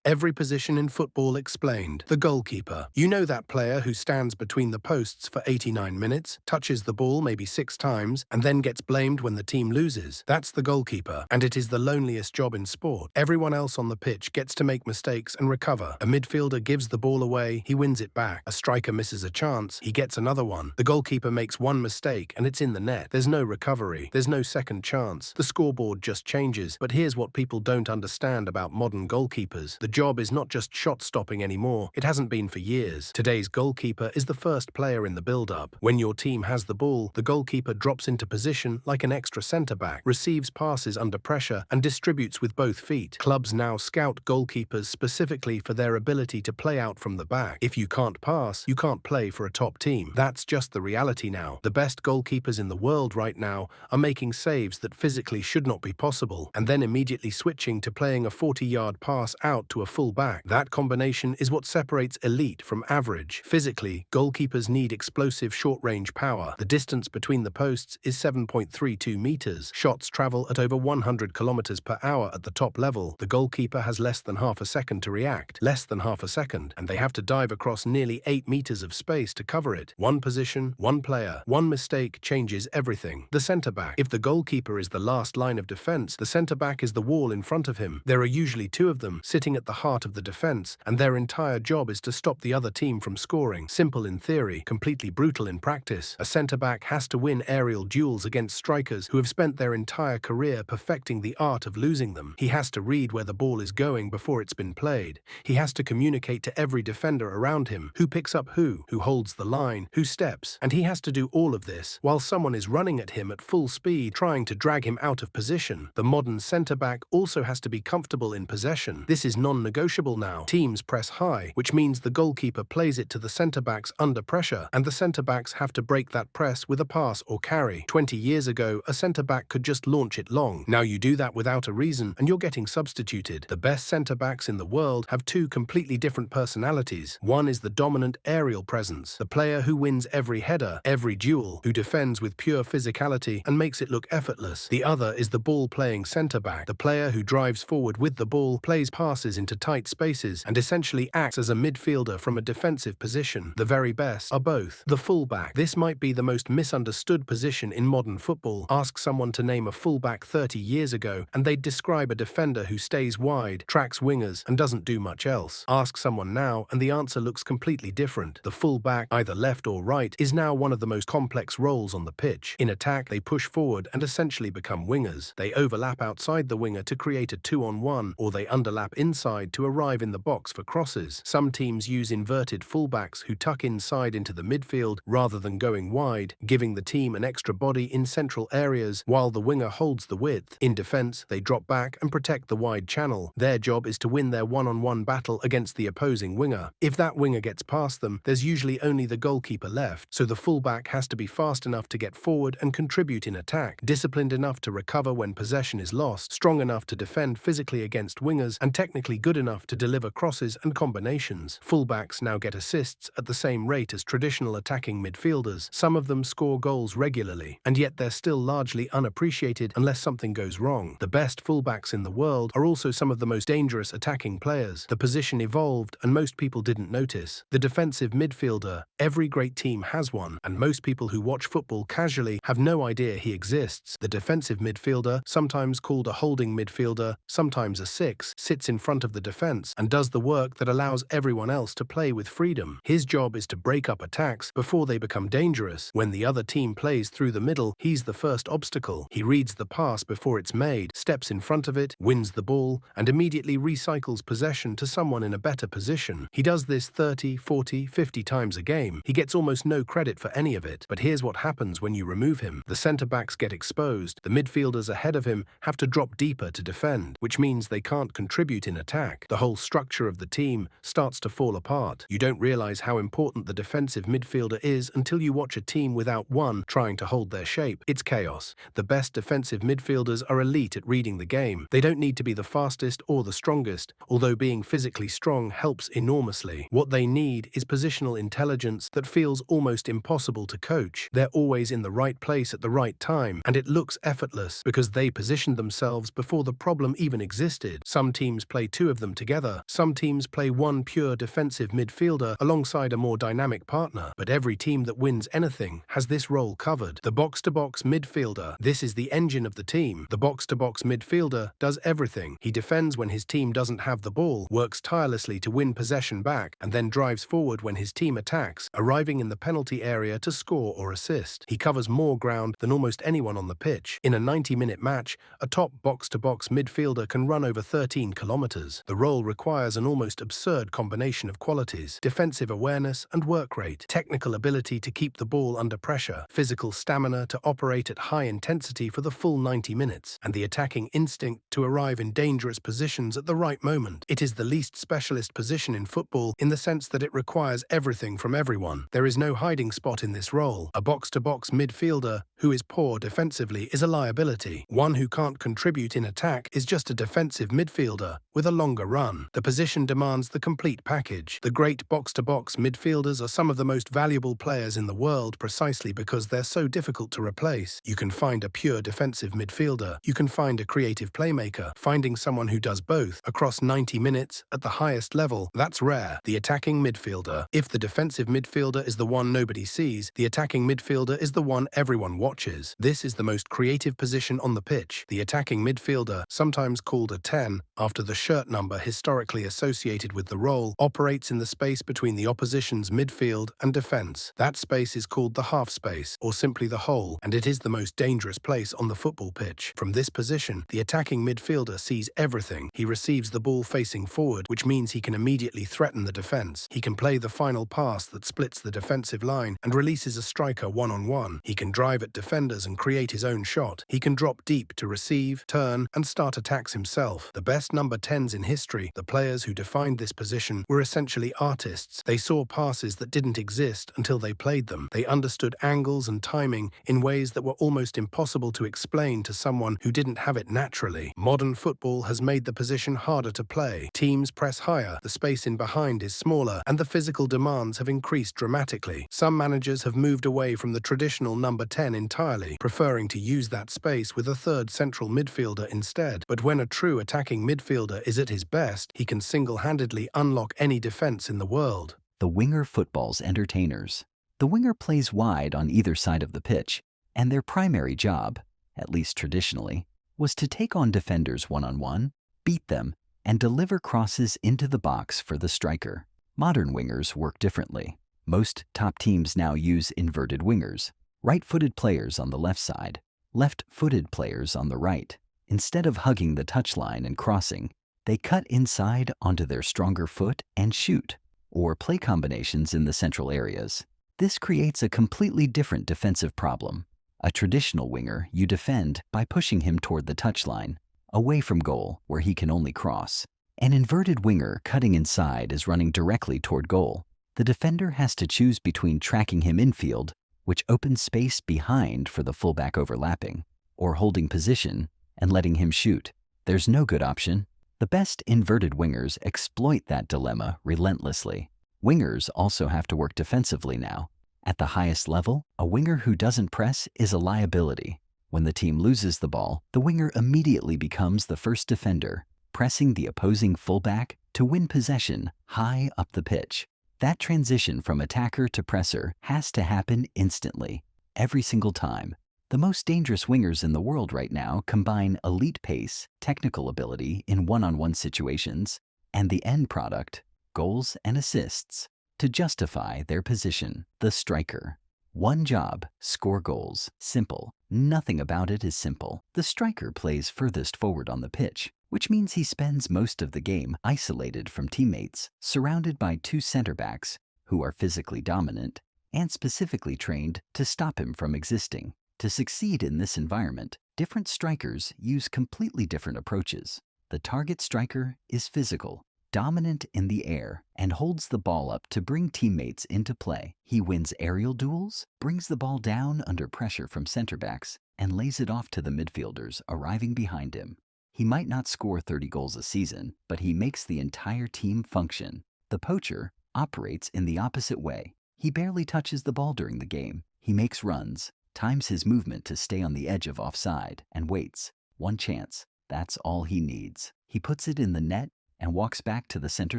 Every position in football explained. The goalkeeper. You know that player who stands between the posts for 89 minutes, touches the ball maybe 6 times, and then gets blamed when the team loses. That's the goalkeeper, and it is the loneliest job in sport. Everyone else on the pitch gets to make mistakes and recover. A midfielder gives the ball away, he wins it back. A striker misses a chance, he gets another one. The goalkeeper makes one mistake and it's in the net. There's no recovery. There's no second chance. The scoreboard just changes. But here's what people don't understand about modern goalkeepers. The job is not just shot stopping anymore. It hasn't been for years. Today's goalkeeper is the first player in the build-up. When your team has the ball, the goalkeeper drops into position like an extra centre-back, receives passes under pressure, and distributes with both feet. Clubs now scout goalkeepers specifically for their ability to play out from the back. If you can't pass, you can't play for a top team. That's just the reality now. The best goalkeepers in the world right now are making saves that physically should not be possible, and then immediately switching to playing a 40-yard pass out to a full-back. That combination is what separates elite from average. Physically, goalkeepers need explosive short-range power. The distance between the posts is 7.32 meters. Shots travel at over 100 kilometers per hour at the top level. The goalkeeper has less than half a second to react. Less than half a second. And they have to dive across nearly 8 meters of space to cover it. One position, one player, one mistake changes everything. The centre-back. If the goalkeeper is the last line of defense, the centre-back is the wall in front of him. There are usually 2 of them sitting at the heart of the defense, and their entire job is to stop the other team from scoring. Simple in theory, completely brutal in practice. A centre-back has to win aerial duels against strikers who have spent their entire career perfecting the art of losing them. He has to read where the ball is going before it's been played. He has to communicate to every defender around him who picks up who holds the line, who steps, and he has to do all of this while someone is running at him at full speed trying to drag him out of position. The modern centre-back also has to be comfortable in possession. This is non-negotiable now. Teams press high, which means the goalkeeper plays it to the centre-backs under pressure, and the centre-backs have to break that press with a pass or carry. 20 years ago, a centre-back could just launch it long. Now you do that without a reason, and you're getting substituted. The best centre-backs in the world have 2 completely different personalities. One is the dominant aerial presence, the player who wins every header, every duel, who defends with pure physicality and makes it look effortless. The other is the ball-playing centre-back, the player who drives forward with the ball, plays passes into tight spaces, and essentially acts as a midfielder from a defensive position. The very best are both. The full-back. This might be the most misunderstood position in modern football. Ask someone to name a full-back 30 years ago, and they'd describe a defender who stays wide, tracks wingers, and doesn't do much else. Ask someone now, and the answer looks completely different. The full-back, either left or right, is now one of the most complex roles on the pitch. In attack, they push forward and essentially become wingers. They overlap outside the winger to create a 2-on-1, or they underlap inside to arrive in the box for crosses. Some teams use inverted fullbacks who tuck inside into the midfield rather than going wide, giving the team an extra body in central areas while the winger holds the width. In defense, they drop back and protect the wide channel. Their job is to win their one-on-one battle against the opposing winger. If that winger gets past them, there's usually only the goalkeeper left, so the fullback has to be fast enough to get forward and contribute in attack, disciplined enough to recover when possession is lost, strong enough to defend physically against wingers, and technically good enough to deliver crosses and combinations. Fullbacks now get assists at the same rate as traditional attacking midfielders. Some of them score goals regularly, and yet they're still largely unappreciated unless something goes wrong. The best fullbacks in the world are also some of the most dangerous attacking players. The position evolved, and most people didn't notice. The defensive midfielder. Every great team has one, and most people who watch football casually have no idea he exists. The defensive midfielder, sometimes called a holding midfielder, sometimes a 6, sits in front of the defense and does the work that allows everyone else to play with freedom. His job is to break up attacks before they become dangerous. When the other team plays through the middle, he's the first obstacle. He reads the pass before it's made, steps in front of it, wins the ball, and immediately recycles possession to someone in a better position. He does this 30, 40, 50 times a game. He gets almost no credit for any of it. But here's what happens when you remove him. The centre-backs get exposed. The midfielders ahead of him have to drop deeper to defend, which means they can't contribute in attack. The whole structure of the team starts to fall apart. You don't realize how important the defensive midfielder is until you watch a team without one trying to hold their shape. It's chaos. The best defensive midfielders are elite at reading the game. They don't need to be the fastest or the strongest, although being physically strong helps enormously. What they need is positional intelligence that feels almost impossible to coach. They're always in the right place at the right time, and it looks effortless because they positioned themselves before the problem even existed. Some teams play 2 of of them together. Some teams play one pure defensive midfielder alongside a more dynamic partner, but every team that wins anything has this role covered. The box-to-box midfielder. This is the engine of the team. The box-to-box midfielder does everything. He defends when his team doesn't have the ball, works tirelessly to win possession back, and then drives forward when his team attacks, arriving in the penalty area to score or assist. He covers more ground than almost anyone on the pitch. In a 90-minute match, a top box-to-box midfielder can run over 13 kilometers. The role requires an almost absurd combination of qualities: defensive awareness and work rate, technical ability to keep the ball under pressure, physical stamina to operate at high intensity for the full 90 minutes, and the attacking instinct to arrive in dangerous positions at the right moment. It is the least specialist position in football in the sense that it requires everything from everyone. There is no hiding spot in this role. A box-to-box midfielder who is poor defensively is a liability. One who can't contribute in attack is just a defensive midfielder with a longer run. The position demands the complete package. The great box-to-box midfielders are some of the most valuable players in the world precisely because they're so difficult to replace. You can find a pure defensive midfielder. You can find a creative playmaker. Finding someone who does both across 90 minutes at the highest level, that's rare. The attacking midfielder. If the defensive midfielder is the one nobody sees, the attacking midfielder is the one everyone watches. This is the most creative position on the pitch. The attacking midfielder, sometimes called a 10, after the shirt number historically associated with the role, operates in the space between the opposition's midfield and defense. That space is called the half space, or simply the hole, and it is the most dangerous place on the football pitch. From this position, the attacking midfielder sees everything. He receives the ball facing forward, which means he can immediately threaten the defense. He can play the final pass that splits the defensive line and releases a striker one-on-one. He can drive at defenders and create his own shot. He can drop deep to receive, turn, and start attacks himself. The best number 10s in history, the players who defined this position, were essentially artists. They saw passes that didn't exist until they played them. They understood angles and timing in ways that were almost impossible to explain to someone who didn't have it naturally. Modern football has made the position harder to play. Teams press higher, the space in behind is smaller, and the physical demands have increased dramatically. Some managers have moved away from the traditional number 10 entirely, preferring to use that space with a third central midfielder instead. But when a true attacking midfielder is at his best, he can single-handedly unlock any defense in the world. The winger football's entertainers. The winger plays wide on either side of the pitch, and their primary job, at least traditionally, was to take on defenders one-on-one, beat them, and deliver crosses into the box for the striker. Modern wingers work differently. Most top teams now use inverted wingers, right-footed players on the left side, left-footed players on the right. Instead of hugging the touchline and crossing, they cut inside onto their stronger foot and shoot, or play combinations in the central areas. This creates a completely different defensive problem. A traditional winger, you defend by pushing him toward the touchline, away from goal where he can only cross. An inverted winger cutting inside is running directly toward goal. The defender has to choose between tracking him infield, which opens space behind for the fullback overlapping, or holding position and letting him shoot. There's no good option. The best inverted wingers exploit that dilemma relentlessly. Wingers also have to work defensively now. At the highest level, a winger who doesn't press is a liability. When the team loses the ball, the winger immediately becomes the first defender, pressing the opposing fullback to win possession high up the pitch. That transition from attacker to presser has to happen instantly, every single time. The most dangerous wingers in the world right now combine elite pace, technical ability in one-on-one situations, and the end product, goals and assists, to justify their position. The striker. One job, score goals. Simple. Nothing about it is simple. The striker plays furthest forward on the pitch, which means he spends most of the game isolated from teammates, surrounded by two center-backs who are physically dominant and specifically trained to stop him from existing. To succeed in this environment, different strikers use completely different approaches. The target striker is physical, dominant in the air, and holds the ball up to bring teammates into play. He wins aerial duels, brings the ball down under pressure from center-backs, and lays it off to the midfielders arriving behind him. He might not score 30 goals a season, but he makes the entire team function. The poacher operates in the opposite way. He barely touches the ball during the game. He makes runs, times his movement to stay on the edge of offside, and waits. One chance. That's all he needs. He puts it in the net, and walks back to the center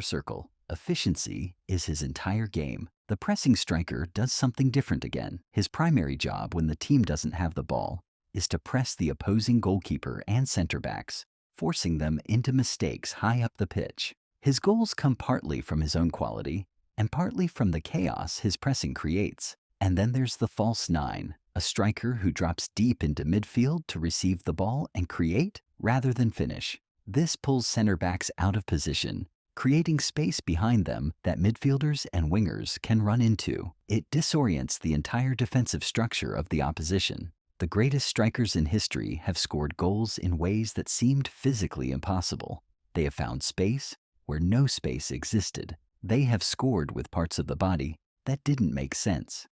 circle. Efficiency is his entire game. The pressing striker does something different again. His primary job when the team doesn't have the ball is to press the opposing goalkeeper and center-backs, forcing them into mistakes high up the pitch. His goals come partly from his own quality and partly from the chaos his pressing creates. And then there's the false nine, a striker who drops deep into midfield to receive the ball and create rather than finish. This pulls center-backs out of position, creating space behind them that midfielders and wingers can run into. It disorients the entire defensive structure of the opposition. The greatest strikers in history have scored goals in ways that seemed physically impossible. They have found space where no space existed. They have scored with parts of the body that didn't make sense.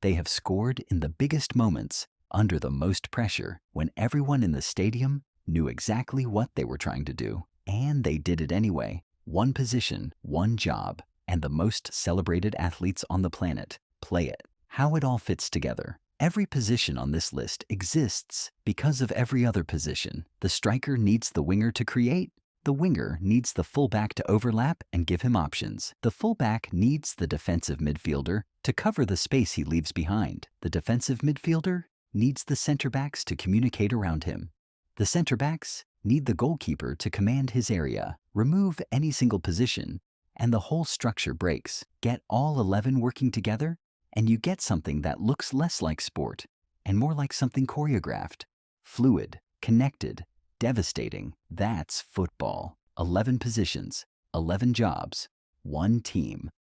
They have scored in the biggest moments, under the most pressure, when everyone in the stadium knew exactly what they were trying to do. And they did it anyway. One position, one job, and the most celebrated athletes on the planet play it. How it all fits together. Every position on this list exists because of every other position. The striker needs the winger to create. The winger needs the fullback to overlap and give him options. The fullback needs the defensive midfielder to cover the space he leaves behind. The defensive midfielder needs the center-backs to communicate around him. The center-backs need the goalkeeper to command his area. Remove any single position, and the whole structure breaks. Get all 11 working together, and you get something that looks less like sport and more like something choreographed, fluid, connected, devastating. That's football. 11 positions, 11 jobs, one team.